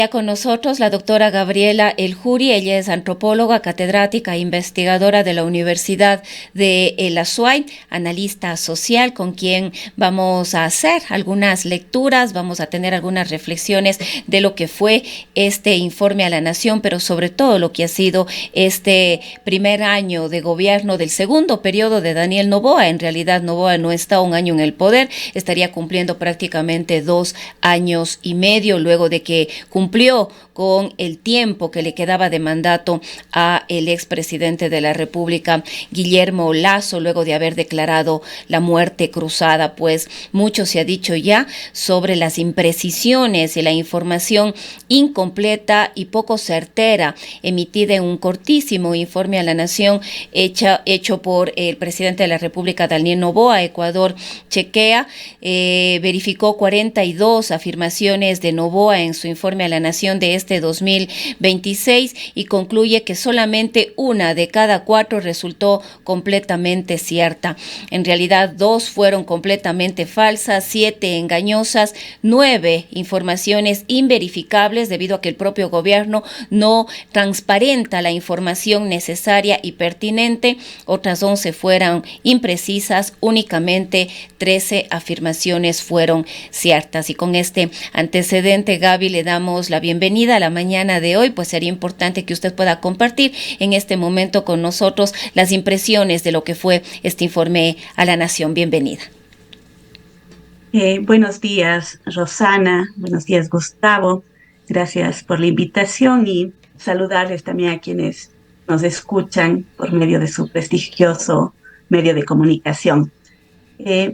Ya con nosotros la doctora Gabriela Eljuri. Ella es antropóloga, catedrática e investigadora de la Universidad de la SUAY, analista social, con quien vamos a hacer algunas lecturas, vamos a tener algunas reflexiones de lo que fue este informe a la nación, pero sobre todo lo que ha sido este primer año de gobierno del segundo periodo de Daniel Noboa. En realidad Noboa no está un año en el poder, estaría cumpliendo prácticamente 2 años y medio luego de que cumplió con el tiempo que le quedaba de mandato a el expresidente de la República, Guillermo Lasso, luego de haber declarado la muerte cruzada. Pues mucho se ha dicho ya sobre las imprecisiones y la información incompleta y poco certera emitida en un cortísimo informe a la nación hecho por el presidente de la República, Daniel Noboa. Ecuador chequea, verificó 42 afirmaciones de Noboa en su informe a la nación de este 2026 y concluye que solamente una de cada 4 resultó completamente cierta. En realidad 2 fueron completamente falsas, 7 engañosas, 9 informaciones inverificables debido a que el propio gobierno no transparenta la información necesaria y pertinente. Otras 11 fueron imprecisas, únicamente 13 afirmaciones fueron ciertas. Y con este antecedente, Gaby, le damos la bienvenida a la mañana de hoy. Pues sería importante que usted pueda compartir en este momento con nosotros las impresiones de lo que fue este informe a la nación. Bienvenida. Buenos días, Rosana. Buenos días, Gustavo. Gracias por la invitación y saludarles también a quienes nos escuchan por medio de su prestigioso medio de comunicación.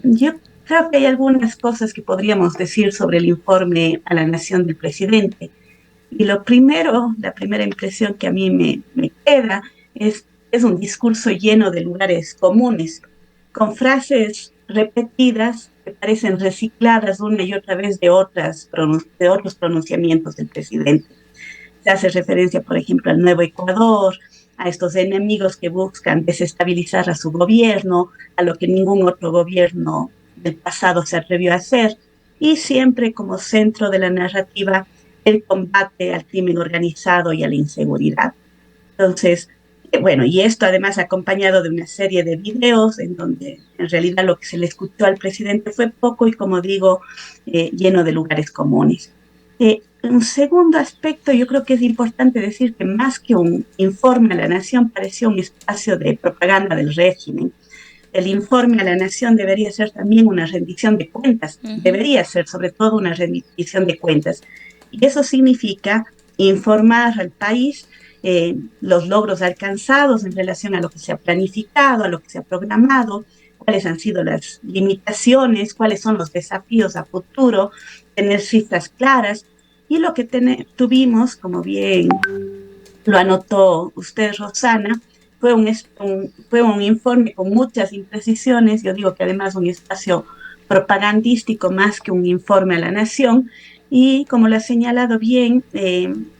Yo creo que hay algunas cosas que podríamos decir sobre el informe a la nación del presidente. Y la primera impresión que a mí me queda es un discurso lleno de lugares comunes, con frases repetidas que parecen recicladas una y otra vez de otros pronunciamientos del presidente. Se hace referencia, por ejemplo, al nuevo Ecuador, a estos enemigos que buscan desestabilizar a su gobierno, a lo que ningún otro gobierno del pasado se atrevió a hacer, y siempre como centro de la narrativa el combate al crimen organizado y a la inseguridad. Entonces, bueno, y esto además acompañado de una serie de videos en donde en realidad lo que se le escuchó al presidente fue poco y, como digo, lleno de lugares comunes. Un segundo aspecto, yo creo que es importante decir que más que un informe a la nación, pareció un espacio de propaganda del régimen. El informe a la nación debería ser también una rendición de cuentas, debería ser sobre todo una rendición de cuentas. Y eso significa informar al país los logros alcanzados en relación a lo que se ha planificado, a lo que se ha programado, cuáles han sido las limitaciones, cuáles son los desafíos a futuro, tener cifras claras. Y lo que tuvimos, como bien lo anotó usted, Rosana, fue un informe con muchas imprecisiones. Yo digo que además un espacio propagandístico más que un informe a la nación. Y como lo ha señalado bien,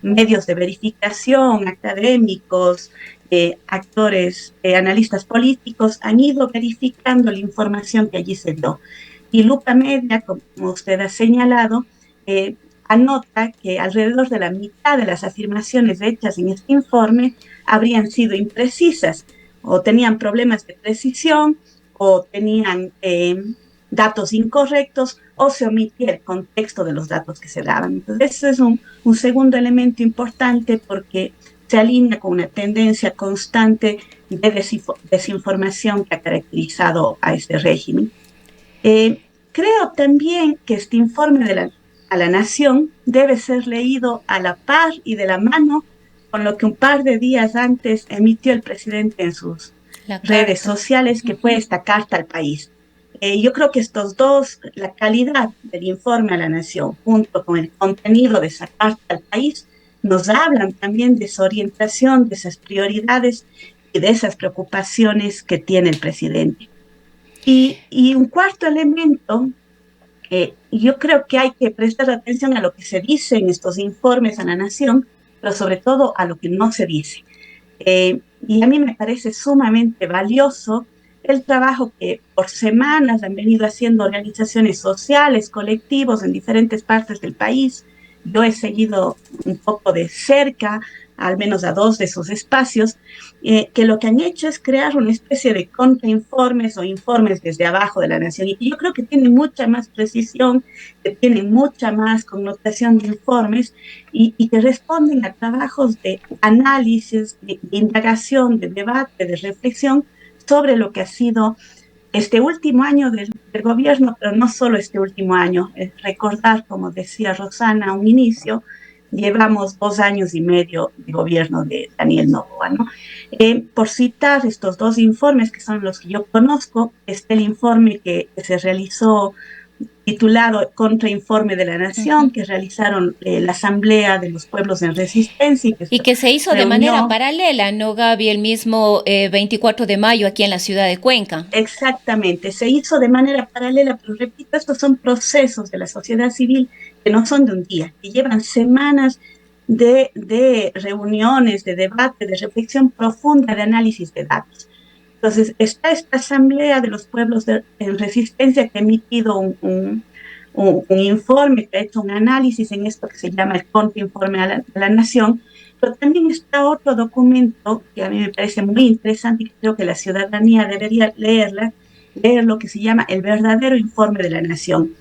medios de verificación, académicos, actores, analistas políticos han ido verificando la información que allí se dio. Y Lupa Media, como usted ha señalado, anota que alrededor de la mitad de las afirmaciones hechas en este informe habrían sido imprecisas, o tenían problemas de precisión, o tenían datos incorrectos, o se omitía el contexto de los datos que se daban. Entonces, eso es un segundo elemento importante porque se alinea con una tendencia constante de desinformación que ha caracterizado a este régimen. Creo también que este informe a la nación debe ser leído a la par y de la mano con lo que un par de días antes emitió el presidente en sus redes sociales, que fue esta carta al país. Yo creo que estos dos, la calidad del informe a la nación junto con el contenido de esa carta al país, nos hablan también de esa orientación, de esas prioridades y de esas preocupaciones que tiene el presidente. Y un cuarto elemento, yo creo que hay que prestar atención a lo que se dice en estos informes a la nación, pero sobre todo a lo que no se dice. Y a mí me parece sumamente valioso el trabajo que por semanas han venido haciendo organizaciones sociales, colectivos en diferentes partes del país, yo he seguido un poco de cerca, al menos a dos de sus espacios, que lo que han hecho es crear una especie de contrainformes o informes desde abajo de la nación. Y yo creo que tienen mucha más precisión, que tienen mucha más connotación de informes y que responden a trabajos de análisis, de indagación, de debate, de reflexión sobre lo que ha sido este último año del gobierno, pero no solo este último año. Recordar, como decía Rosana a un inicio, llevamos 2 años y medio de gobierno de Daniel Noboa, ¿no? Por citar estos dos informes, que son los que yo conozco, está el informe que se realizó titulado Contrainforme de la Nación, que realizaron la Asamblea de los Pueblos en Resistencia y que Y se que se hizo de manera reunió. paralela, ¿no, Gaby? El mismo 24 de mayo aquí en la ciudad de Cuenca. Exactamente, se hizo de manera paralela, pero repito, estos son procesos de la sociedad civil que no son de un día, que llevan semanas de reuniones, de debate, de reflexión profunda, de análisis de datos. Entonces, está esta Asamblea de los Pueblos en Resistencia que ha emitido un informe, que ha hecho un análisis en esto que se llama el Contrainforme a la Nación, pero también está otro documento que a mí me parece muy interesante y creo que la ciudadanía debería leer lo que se llama el verdadero informe de la Nación,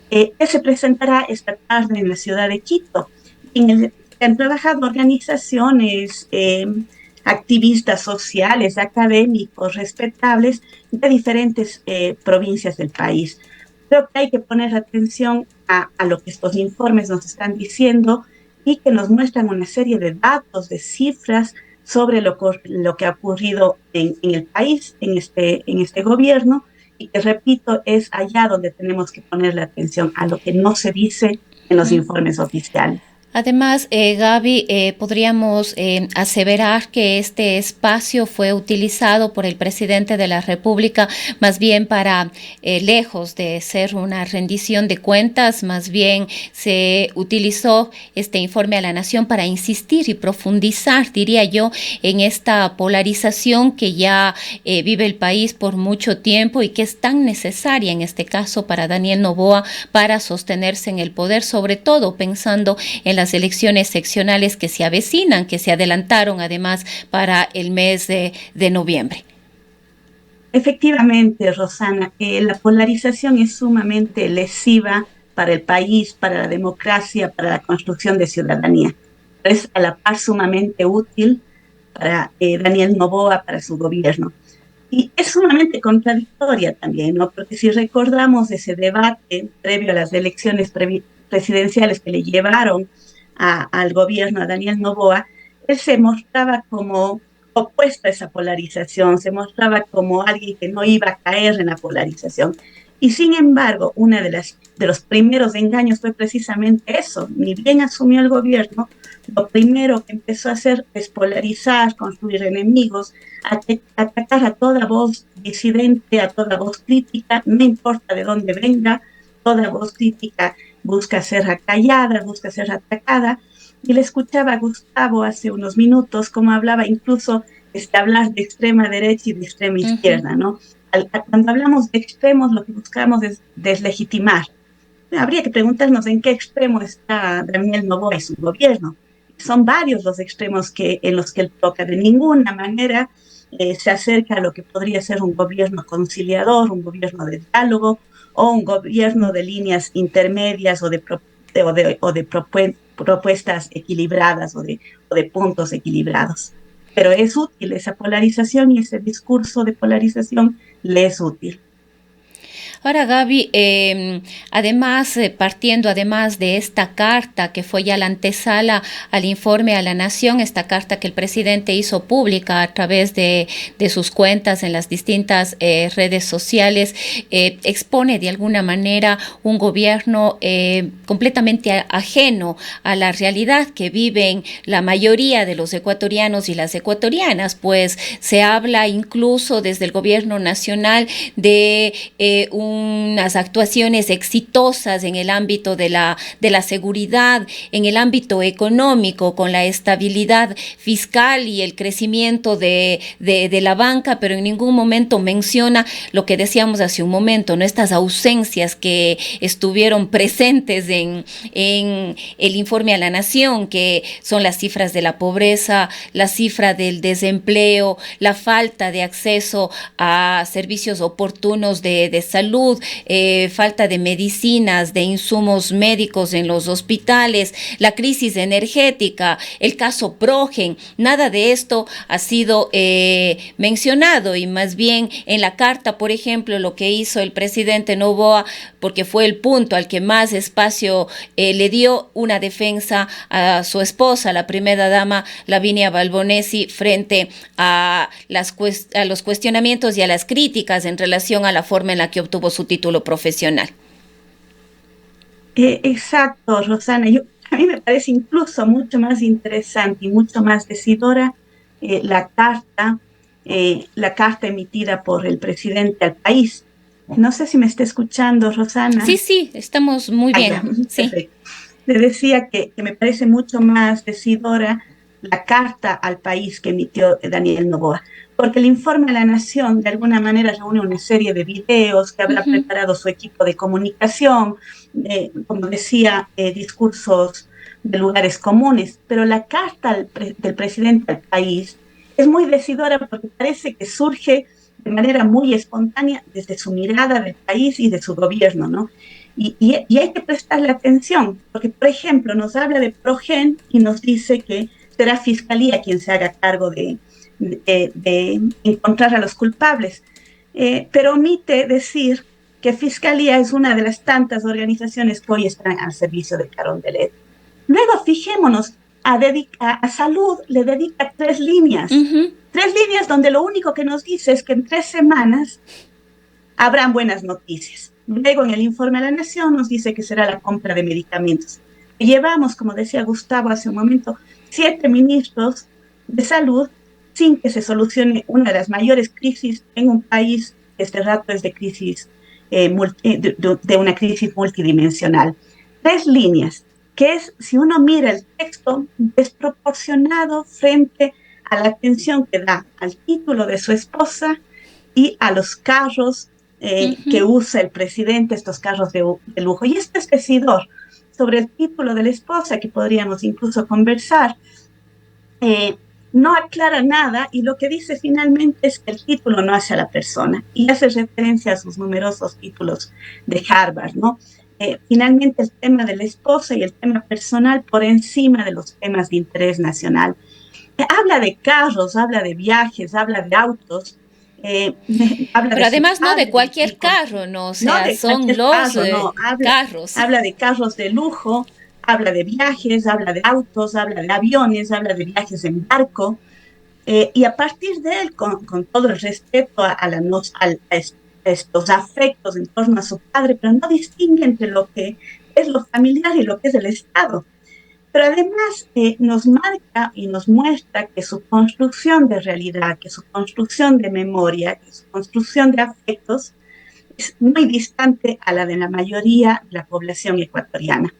que se presentará esta tarde en la ciudad de Quito, en el que han trabajado organizaciones, activistas sociales, académicos, respetables de diferentes provincias del país. Creo que hay que poner atención a lo que estos informes nos están diciendo y que nos muestran una serie de datos, de cifras sobre lo que ha ocurrido en el país, en este gobierno, y que, repito, es allá donde tenemos que poner la atención a lo que no se dice en los informes oficiales. Además, Gaby, podríamos aseverar que este espacio fue utilizado por el presidente de la República más bien para, lejos de ser una rendición de cuentas, más bien se utilizó este informe a la nación para insistir y profundizar, diría yo, en esta polarización que ya vive el país por mucho tiempo y que es tan necesaria en este caso para Daniel Noboa para sostenerse en el poder, sobre todo pensando en las elecciones seccionales que se avecinan, que se adelantaron además para el mes de noviembre. Efectivamente, Rosana, la polarización es sumamente lesiva para el país, para la democracia, para la construcción de ciudadanía. Es a la par sumamente útil para Daniel Noboa, para su gobierno. Y es sumamente contradictoria también, ¿no? Porque si recordamos ese debate previo a las elecciones presidenciales que le llevaron al gobierno, a Daniel Noboa, él se mostraba como opuesto a esa polarización, se mostraba como alguien que no iba a caer en la polarización. Y sin embargo, uno de los primeros engaños fue precisamente eso. Ni bien asumió el gobierno, lo primero que empezó a hacer es polarizar, construir enemigos, atacar a toda voz disidente, a toda voz crítica, no importa de dónde venga, toda voz crítica busca ser acallada, busca ser atacada. Y le escuchaba a Gustavo hace unos minutos cómo hablaba incluso hablar de extrema derecha y de extrema izquierda, ¿no? Cuando hablamos de extremos, lo que buscamos es deslegitimar. Habría que preguntarnos en qué extremo está Daniel Noboa y su gobierno. Son varios los extremos en los que él toca. De ninguna manera se acerca a lo que podría ser un gobierno conciliador, un gobierno de diálogo o un gobierno de líneas intermedias o de propuestas equilibradas o de puntos equilibrados. Pero es útil esa polarización y ese discurso de polarización le es útil. Ahora, Gaby, además, partiendo además de esta carta que fue ya la antesala al informe a la Nación, esta carta que el presidente hizo pública a través de sus cuentas en las distintas redes sociales, expone de alguna manera un gobierno completamente ajeno a la realidad que viven la mayoría de los ecuatorianos y las ecuatorianas, pues se habla incluso desde el gobierno nacional de un unas actuaciones exitosas en el ámbito de la seguridad, en el ámbito económico, con la estabilidad fiscal y el crecimiento de la banca, pero en ningún momento menciona lo que decíamos hace un momento, ¿no? Estas ausencias que estuvieron presentes en el informe a la Nación, que son las cifras de la pobreza, la cifra del desempleo, la falta de acceso a servicios oportunos de salud, falta de medicinas, de insumos médicos en los hospitales, la crisis energética, el caso Progen. Nada de esto ha sido mencionado, y más bien en la carta, por ejemplo, lo que hizo el presidente Noboa, porque fue el punto al que más espacio le dio, una defensa a su esposa, la primera dama Lavinia Balbonesi, frente a los cuestionamientos y a las críticas en relación a la forma en la que obtuvo su título profesional. Exacto, Rosana. A mí me parece incluso mucho más interesante y mucho más decidora la carta emitida por el presidente al país. No sé si me está escuchando, Rosana. Sí, estamos muy bien. Ya, sí. Perfecto. Le decía que me parece mucho más decidora la carta al país que emitió Daniel Noboa, porque el informe a la Nación de alguna manera reúne una serie de videos que habrá preparado su equipo de comunicación, como decía, discursos de lugares comunes, pero la carta del presidente al país es muy decidora porque parece que surge de manera muy espontánea desde su mirada del país y de su gobierno, ¿no? Y hay que prestarle atención, porque, por ejemplo, nos habla de Progen y nos dice que será Fiscalía quien se haga cargo de encontrar a los culpables, pero omite decir que Fiscalía es una de las tantas organizaciones que hoy están al servicio de Carondelet. Luego, fijémonos, a salud le dedica 3 líneas, 3 líneas donde lo único que nos dice es que en 3 semanas habrán buenas noticias. Luego, en el informe a la Nación nos dice que será la compra de medicamentos. Llevamos, como decía Gustavo hace un momento, 7 ministros de salud sin que se solucione una de las mayores crisis en un país que este rato es de crisis, de una crisis multidimensional. 3 líneas, que es, si uno mira el texto, desproporcionado frente a la atención que da al título de su esposa y a los carros que usa el presidente, estos carros de lujo. Y esto es decidor. Sobre el título de la esposa, que podríamos incluso conversar, no aclara nada, y lo que dice finalmente es que el título no hace a la persona, y hace referencia a sus numerosos títulos de Harvard, ¿no? Finalmente el tema de la esposa y el tema personal por encima de los temas de interés nacional. Habla de carros, habla de viajes, habla de autos, pero además no de cualquier carro, ¿no? O sea, no son los carros. Habla de carros de lujo, habla de viajes, habla de autos, habla de aviones, habla de viajes en barco, y a partir de él, con todo el respeto a estos afectos en torno a su padre, pero no distingue entre lo que es lo familiar y lo que es el Estado. Pero además nos marca y nos muestra que su construcción de realidad, que su construcción de memoria, que su construcción de afectos es muy distante a la de la mayoría de la población ecuatoriana.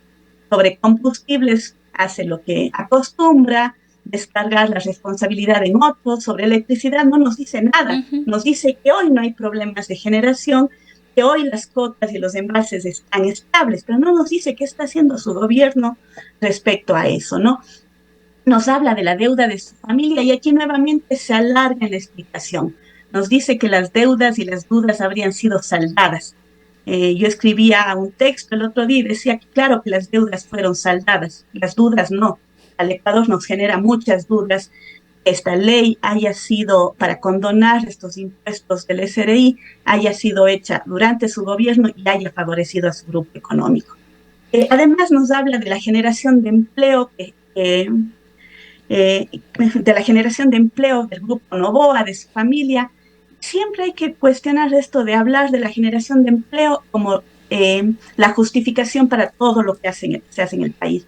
Sobre combustibles hace lo que acostumbra, descargar la responsabilidad en otros. Sobre electricidad no nos dice nada, nos dice que hoy no hay problemas de generación, que hoy las cotas y los embalses están estables, pero no nos dice qué está haciendo su gobierno respecto a eso, ¿no? Nos habla de la deuda de su familia y aquí nuevamente se alarga en la explicación. Nos dice que las deudas y las dudas habrían sido saldadas. Yo escribía un texto el otro día y decía que claro que las deudas fueron saldadas, las dudas no. Al Ecuador nos genera muchas dudas. Esta ley haya sido para condonar estos impuestos del SRI, haya sido hecha durante su gobierno y haya favorecido a su grupo económico. Además nos habla de la generación de empleo, de la generación de empleo del grupo Noboa, de su familia. Siempre hay que cuestionar esto de hablar de la generación de empleo como la justificación para todo lo que se hace en el país.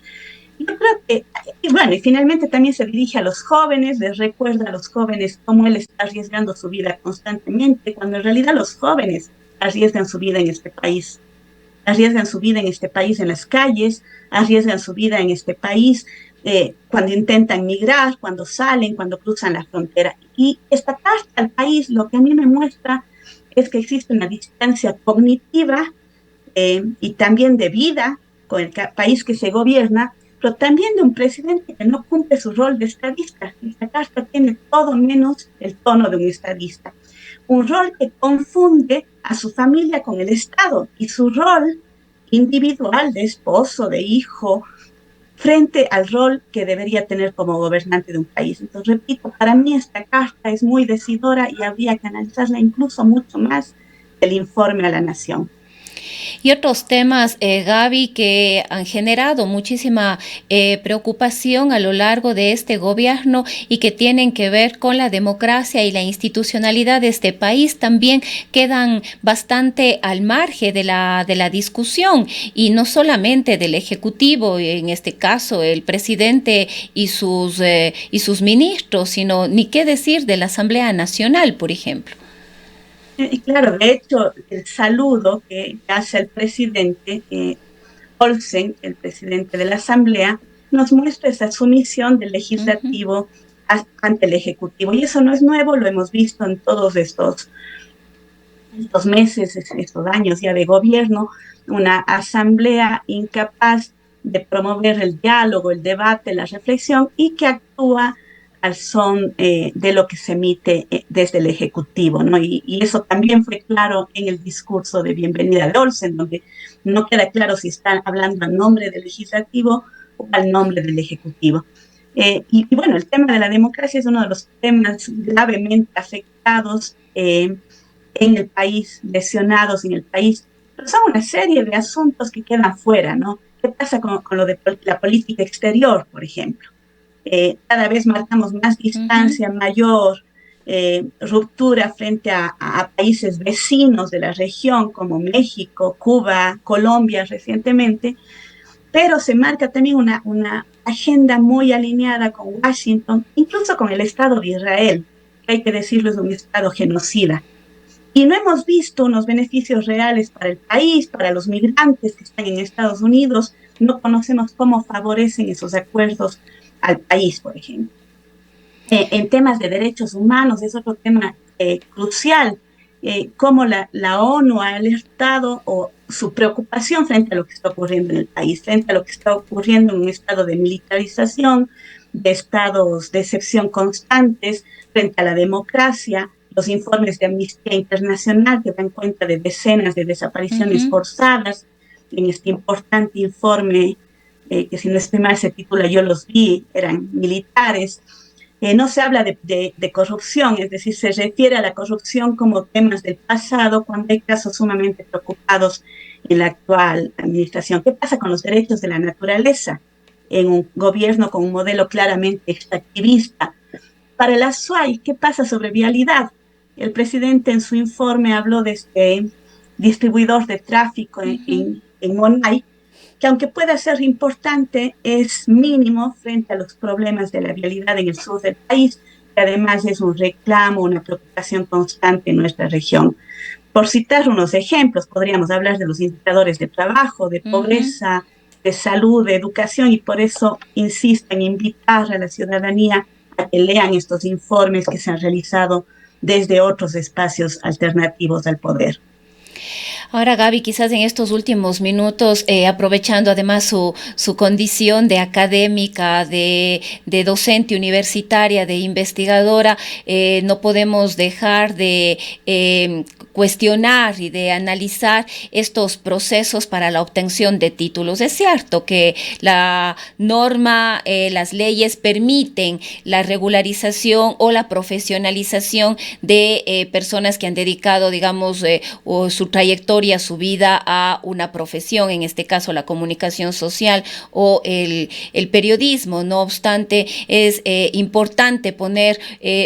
Yo creo que, y finalmente también se dirige a los jóvenes, les recuerda a los jóvenes cómo él está arriesgando su vida constantemente, cuando en realidad los jóvenes arriesgan su vida en este país. Arriesgan su vida en este país en las calles, arriesgan su vida en este país cuando intentan migrar, cuando salen, cuando cruzan la frontera. Y esta carta al país lo que a mí me muestra es que existe una distancia cognitiva y también de vida con el país que se gobierna, pero también de un presidente que no cumple su rol de estadista. Esta carta tiene todo menos el tono de un estadista. Un rol que confunde a su familia con el Estado y su rol individual de esposo, de hijo, frente al rol que debería tener como gobernante de un país. Entonces, repito, para mí esta carta es muy decidora y habría que analizarla incluso mucho más del informe a la nación. Y otros temas, Gaby, que han generado muchísima preocupación a lo largo de este gobierno y que tienen que ver con la democracia y la institucionalidad de este país, también quedan bastante al margen de la discusión, y no solamente del Ejecutivo, en este caso el presidente y sus ministros, sino ni qué decir de la Asamblea Nacional, por ejemplo. Y claro, de hecho, el saludo que hace el presidente Olsen, el presidente de la Asamblea, nos muestra esa sumisión del legislativo ante el ejecutivo. Y eso no es nuevo, lo hemos visto en todos estos meses, estos años ya de gobierno, una asamblea incapaz de promover el diálogo, el debate, la reflexión, y que actúa al son de lo que se emite desde el Ejecutivo, ¿no? Y eso también fue claro en el discurso de bienvenida de Olsen, donde no queda claro si están hablando al nombre del Legislativo o al nombre del Ejecutivo. Y bueno, el tema de la democracia es uno de los temas gravemente afectados en el país, lesionados en el país, pero son una serie de asuntos que quedan fuera, ¿no? ¿Qué pasa con lo de la política exterior, por ejemplo? Cada vez marcamos más distancia, mayor ruptura frente a países vecinos de la región como México, Cuba, Colombia recientemente, pero se marca también una agenda muy alineada con Washington, incluso con el Estado de Israel, que hay que decirlo es un Estado genocida. Y no hemos visto unos beneficios reales para el país, para los migrantes que están en Estados Unidos. No conocemos cómo favorecen esos acuerdos al país, por ejemplo. En temas de derechos humanos es otro tema crucial, cómo la ONU ha alertado o su preocupación frente a lo que está ocurriendo en el país, frente a lo que está ocurriendo en un estado de militarización, de estados de excepción constantes, frente a la democracia, los informes de Amnistía Internacional que dan cuenta de decenas de desapariciones forzadas, en este importante informe que si no estoy mal se titula Yo los vi, eran militares. No se habla de corrupción, es decir, se refiere a la corrupción como temas del pasado cuando hay casos sumamente preocupados en la actual administración. ¿Qué pasa con los derechos de la naturaleza en un gobierno con un modelo claramente extractivista? Para la SUAY, ¿qué pasa sobre vialidad? El presidente en su informe habló de este distribuidor de tráfico en Monay, que aunque pueda ser importante, es mínimo frente a los problemas de la vialidad en el sur del país, que además es un reclamo, una preocupación constante en nuestra región. Por citar unos ejemplos, podríamos hablar de los indicadores de trabajo, de pobreza, de salud, de educación, y por eso insisto en invitar a la ciudadanía a que lean estos informes que se han realizado desde otros espacios alternativos al poder. Ahora, Gaby, quizás en estos últimos minutos, aprovechando además su condición de académica, de docente universitaria, de investigadora, no podemos dejar de cuestionar y de analizar estos procesos para la obtención de títulos. Es cierto que la norma, las leyes permiten la regularización o la profesionalización de personas que han dedicado, digamos, o su trayectoria, su vida a una profesión, en este caso la comunicación social o el periodismo. No obstante, es importante poner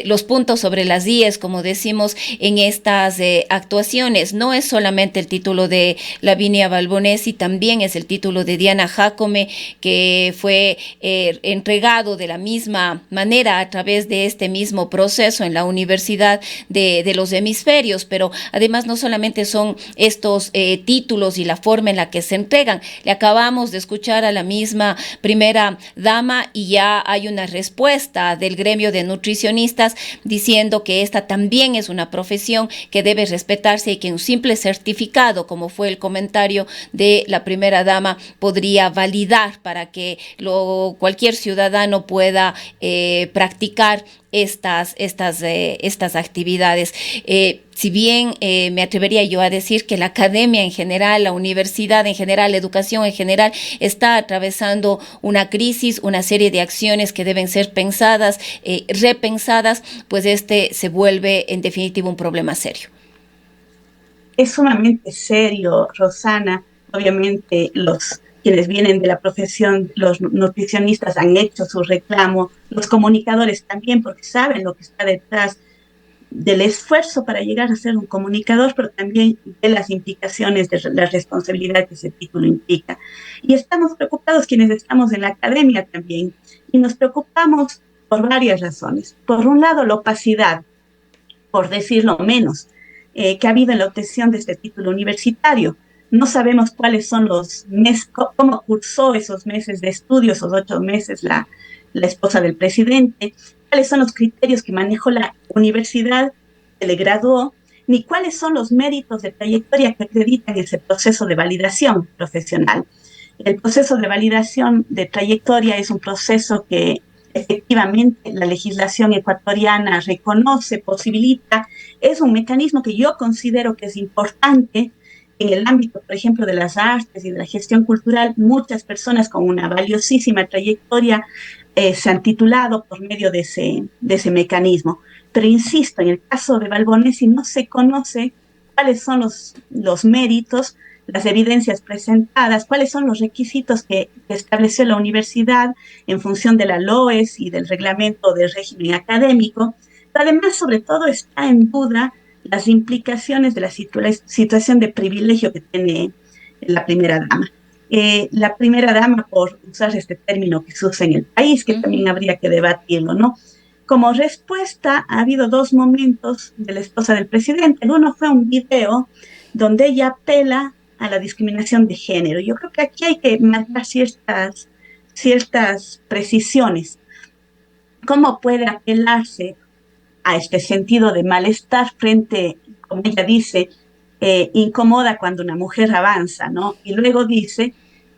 los puntos sobre las IES, como decimos, en estas actuaciones. No es solamente el título de Lavinia Balbonesi, también es el título de Diana Jacome, que fue entregado de la misma manera a través de este mismo proceso en la Universidad de los Hemisferios, pero además no solamente son estos títulos y la forma en la que se entregan. Le acabamos de escuchar a la misma primera dama y ya hay una respuesta del gremio de nutricionistas diciendo que esta también es una profesión que debe respetarse y que un simple certificado, como fue el comentario de la primera dama, podría validar para que cualquier ciudadano pueda practicar estas actividades. Si bien me atrevería yo a decir que la academia en general, la universidad en general, la educación en general está atravesando una crisis, una serie de acciones que deben ser pensadas, repensadas, pues este se vuelve en definitiva un problema serio. Es sumamente serio, Rosana. Obviamente quienes vienen de la profesión, los nutricionistas han hecho su reclamo, los comunicadores también, porque saben lo que está detrás del esfuerzo para llegar a ser un comunicador, pero también de las implicaciones de la responsabilidad que ese título implica. Y estamos preocupados quienes estamos en la academia también, y nos preocupamos por varias razones. Por un lado, la opacidad, por decirlo menos, que ha habido en la obtención de este título universitario. No sabemos cuáles son los meses, cómo cursó esos meses de estudio, esos 8 meses la esposa del presidente, cuáles son los criterios que manejó la universidad que le graduó, ni cuáles son los méritos de trayectoria que acreditan ese proceso de validación profesional. El proceso de validación de trayectoria es un proceso que efectivamente la legislación ecuatoriana reconoce, posibilita, es un mecanismo que yo considero que es importante en el ámbito, por ejemplo, de las artes y de la gestión cultural. Muchas personas con una valiosísima trayectoria se han titulado por medio de ese mecanismo. Pero insisto, en el caso de Balbonesi no se conoce cuáles son los méritos, las evidencias presentadas, cuáles son los requisitos que estableció la universidad en función de la LOES y del reglamento de régimen académico. Pero además, sobre todo, está en duda las implicaciones de la situación de privilegio que tiene la primera dama. La primera dama, por usar este término que se usa en el país, que también habría que debatirlo, ¿no? Como respuesta, ha habido 2 momentos de la esposa del presidente. El uno fue un video donde ella apela a la discriminación de género. Yo creo que aquí hay que marcar ciertas precisiones. ¿Cómo puede apelarse a este sentido de malestar frente, como ella dice, incomoda cuando una mujer avanza, ¿no? Y luego dice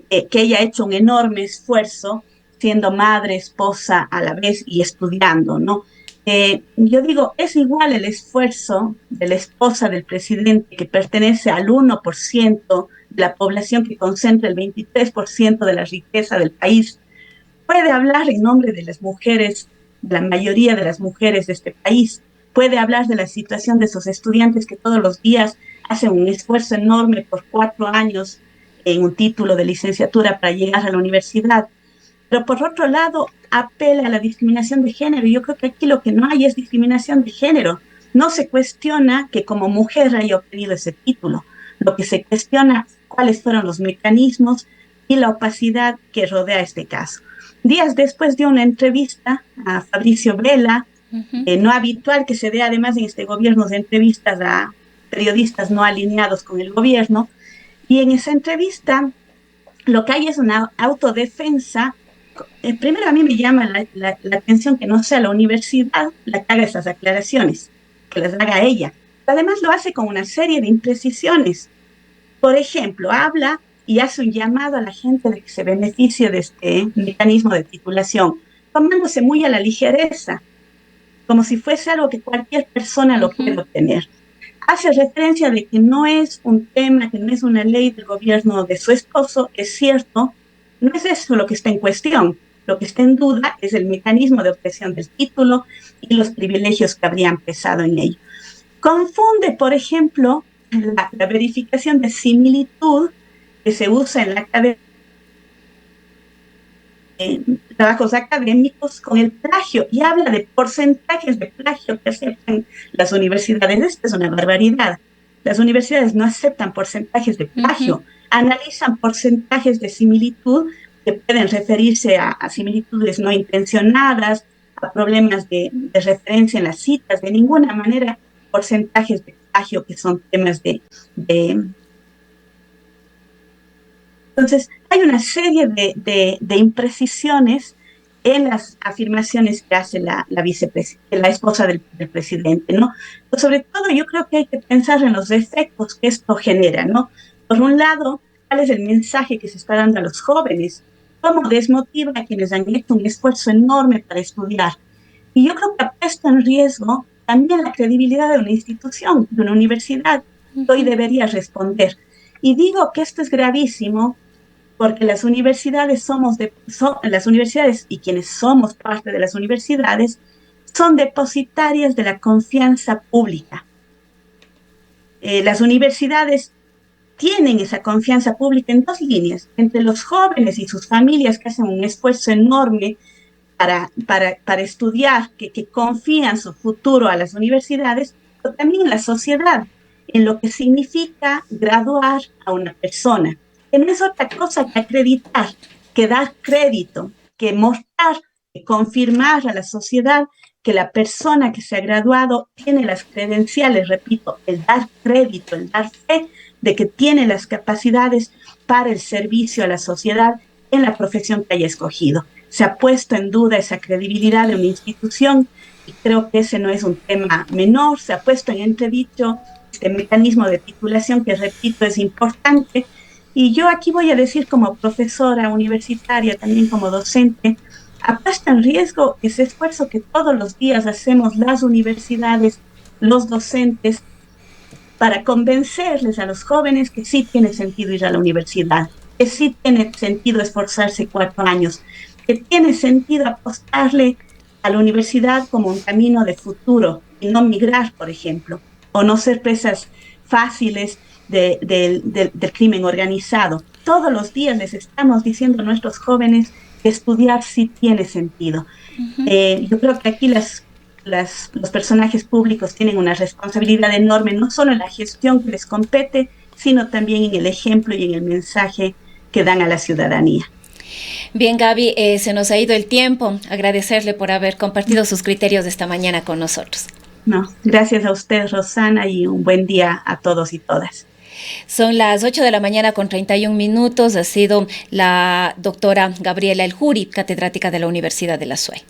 que ella ha hecho un enorme esfuerzo siendo madre, esposa a la vez y estudiando, ¿no? Yo digo, es igual el esfuerzo de la esposa del presidente, que pertenece al 1% de la población que concentra el 23% de la riqueza del país. Puede hablar en nombre de las mujeres, de la mayoría de las mujeres de este país. Puede hablar de la situación de esos estudiantes que todos los días hacen un esfuerzo enorme por 4 años en un título de licenciatura para llegar a la universidad. Pero por otro lado, apela a la discriminación de género. Yo creo que aquí lo que no hay es discriminación de género. No se cuestiona que como mujer haya obtenido ese título. Lo que se cuestiona cuáles fueron los mecanismos y la opacidad que rodea este caso. Días después dio una entrevista a Fabricio Vela, no habitual que se dé además en este gobierno de entrevistas a periodistas no alineados con el gobierno, y en esa entrevista lo que hay es una autodefensa. Primero, a mí me llama la atención que no sea la universidad la que haga esas aclaraciones, que las haga ella. Además lo hace con una serie de imprecisiones. Por ejemplo, habla y hace un llamado a la gente de que se beneficie de este mecanismo de titulación, tomándose muy a la ligereza, como si fuese algo que cualquier persona lo puede obtener. Hace referencia de que no es un tema, que no es una ley del gobierno de su esposo, es cierto, no es eso lo que está en cuestión. Lo que está en duda es el mecanismo de obtención del título y los privilegios que habrían pesado en ello. Confunde, por ejemplo, la verificación de similitud que se usa en la academia, trabajos académicos, con el plagio, y habla de porcentajes de plagio que aceptan las universidades. Esto es una barbaridad. Las universidades no aceptan porcentajes de plagio, analizan porcentajes de similitud que pueden referirse a similitudes no intencionadas, a problemas de referencia en las citas, de ninguna manera porcentajes de plagio que son temas de. Entonces, hay una serie de imprecisiones en las afirmaciones que hace la esposa del presidente, ¿no? Pero sobre todo, yo creo que hay que pensar en los efectos que esto genera, ¿no? Por un lado, ¿cuál es el mensaje que se está dando a los jóvenes? ¿Cómo desmotiva a quienes han hecho un esfuerzo enorme para estudiar? Y yo creo que ha puesto en riesgo también la credibilidad de una institución, de una universidad, que hoy debería responder. Y digo que esto es gravísimo porque las universidades las universidades y quienes somos parte de las universidades son depositarias de la confianza pública. Las universidades tienen esa confianza pública en dos líneas, entre los jóvenes y sus familias que hacen un esfuerzo enorme para estudiar, que confían su futuro a las universidades, pero también en la sociedad, en lo que significa graduar a una persona, que no es otra cosa que acreditar, que dar crédito, que mostrar, que confirmar a la sociedad que la persona que se ha graduado tiene las credenciales, repito, el dar crédito, el dar fe de que tiene las capacidades para el servicio a la sociedad en la profesión que haya escogido. Se ha puesto en duda esa credibilidad de una institución y creo que ese no es un tema menor. Se ha puesto en entredicho este mecanismo de titulación que, repito, es importante. Y yo aquí voy a decir como profesora universitaria, también como docente, ha puesto en riesgo ese esfuerzo que todos los días hacemos las universidades, los docentes, para convencerles a los jóvenes que sí tiene sentido ir a la universidad, que sí tiene sentido esforzarse 4 años, que tiene sentido apostarle a la universidad como un camino de futuro y no migrar, por ejemplo, o no ser presas fáciles del crimen organizado. Todos los días les estamos diciendo a nuestros jóvenes que estudiar sí tiene sentido. Yo creo que aquí los personajes públicos tienen una responsabilidad enorme, no solo en la gestión que les compete, sino también en el ejemplo y en el mensaje que dan a la ciudadanía. Bien, Gaby, se nos ha ido el tiempo. Agradecerle por haber compartido sus criterios esta mañana con nosotros. No, gracias a usted, Rosana, y un buen día a todos y todas. Son las 8 de la mañana con 31 minutos. Ha sido la doctora Gabriela El Juri, catedrática de la Universidad de la SUAY.